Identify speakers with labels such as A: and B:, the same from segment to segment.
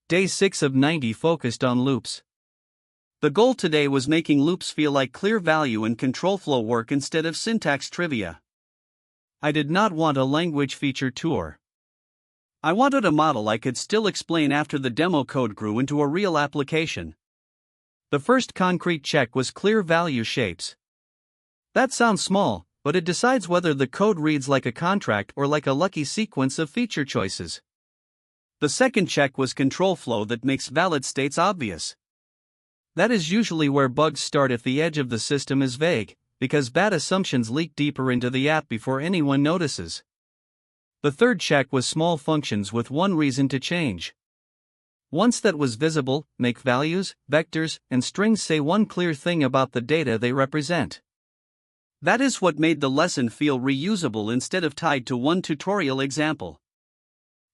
A: Day 6 of 90 focused on loops. The goal today was making loops feel like clear value and control flow work instead of syntax trivia. I did not want a language feature tour. I wanted a model I could still explain after the demo code grew into a real application. The first concrete check was clear value shapes. That sounds small, but it decides whether the code reads like a contract or like a lucky sequence of feature choices. The second check was control flow that makes valid states obvious. That is usually where bugs start if the edge of the system is vague, because bad assumptions leak deeper into the app before anyone notices. The third check was small functions with one reason to change. Once that was visible, make values, vectors, and strings say one clear thing about the data they represent. That is what made the lesson feel reusable instead of tied to one tutorial example.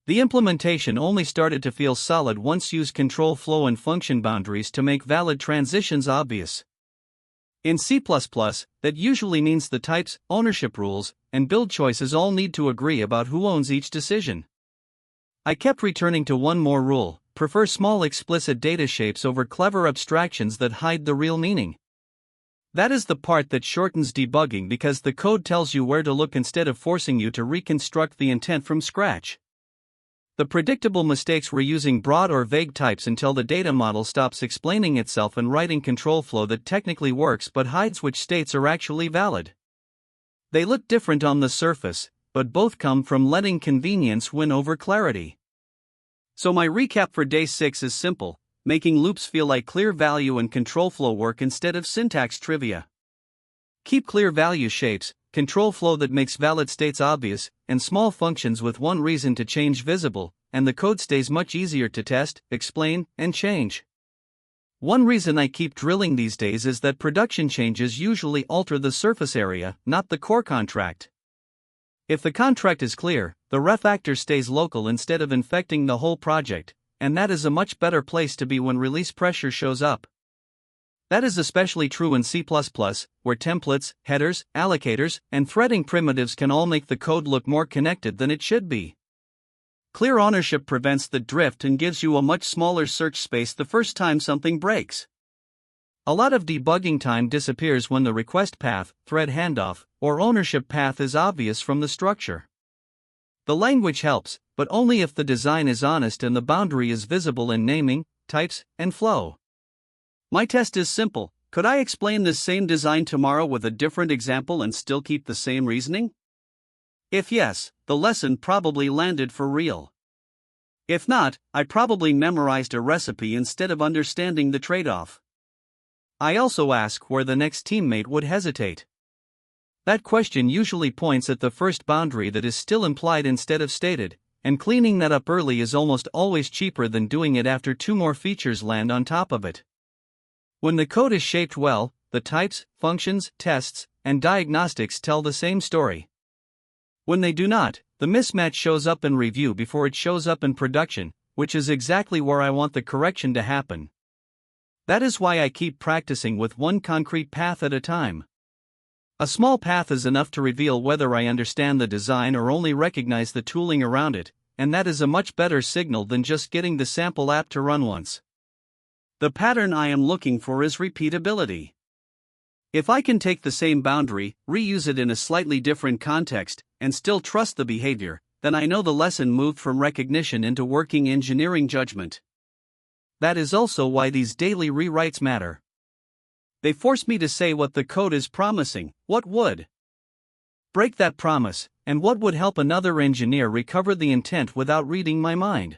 A: The implementation only started to feel solid once used control flow and function boundaries to make valid transitions obvious. In C++, that usually means the types, ownership rules, and build choices all need to agree about who owns each decision. I kept returning to one more rule: prefer small explicit data shapes over clever abstractions that hide the real meaning. That is the part that shortens debugging because the code tells you where to look instead of forcing you to reconstruct the intent from scratch. The predictable mistakes were using broad or vague types until the data model stops explaining itself and writing control flow that technically works but hides which states are actually valid. They look different on the surface, but both come from letting convenience win over clarity. So my recap for day 6 is simple: making loops feel like clear value and control flow work instead of syntax trivia. Keep clear value shapes, control flow that makes valid states obvious, and small functions with one reason to change visible, and the code stays much easier to test, explain, and change. One reason I keep drilling these days is that production changes usually alter the surface area, not the core contract. If the contract is clear, the refactor stays local instead of infecting the whole project, and that is a much better place to be when release pressure shows up. That is especially true in C++, where templates, headers, allocators, and threading primitives can all make the code look more connected than it should be. Clear ownership prevents the drift and gives you a much smaller search space the first time something breaks. A lot of debugging time disappears when the request path, thread handoff, or ownership path is obvious from the structure. The language helps, but only if the design is honest and the boundary is visible in naming, types, and flow. My test is simple: could I explain this same design tomorrow with a different example and still keep the same reasoning? If yes, the lesson probably landed for real. If not, I probably memorized a recipe instead of understanding the trade-off. I also ask where the next teammate would hesitate. That question usually points at the first boundary that is still implied instead of stated, and cleaning that up early is almost always cheaper than doing it after 2 more features land on top of it. When the code is shaped well, the types, functions, tests, and diagnostics tell the same story. When they do not, the mismatch shows up in review before it shows up in production, which is exactly where I want the correction to happen. That is why I keep practicing with one concrete path at a time. A small path is enough to reveal whether I understand the design or only recognize the tooling around it, and that is a much better signal than just getting the sample app to run once. The pattern I am looking for is repeatability. If I can take the same boundary, reuse it in a slightly different context, and still trust the behavior, then I know the lesson moved from recognition into working engineering judgment. That is also why these daily rewrites matter. They force me to say what the code is promising, what would break that promise, and what would help another engineer recover the intent without reading my mind.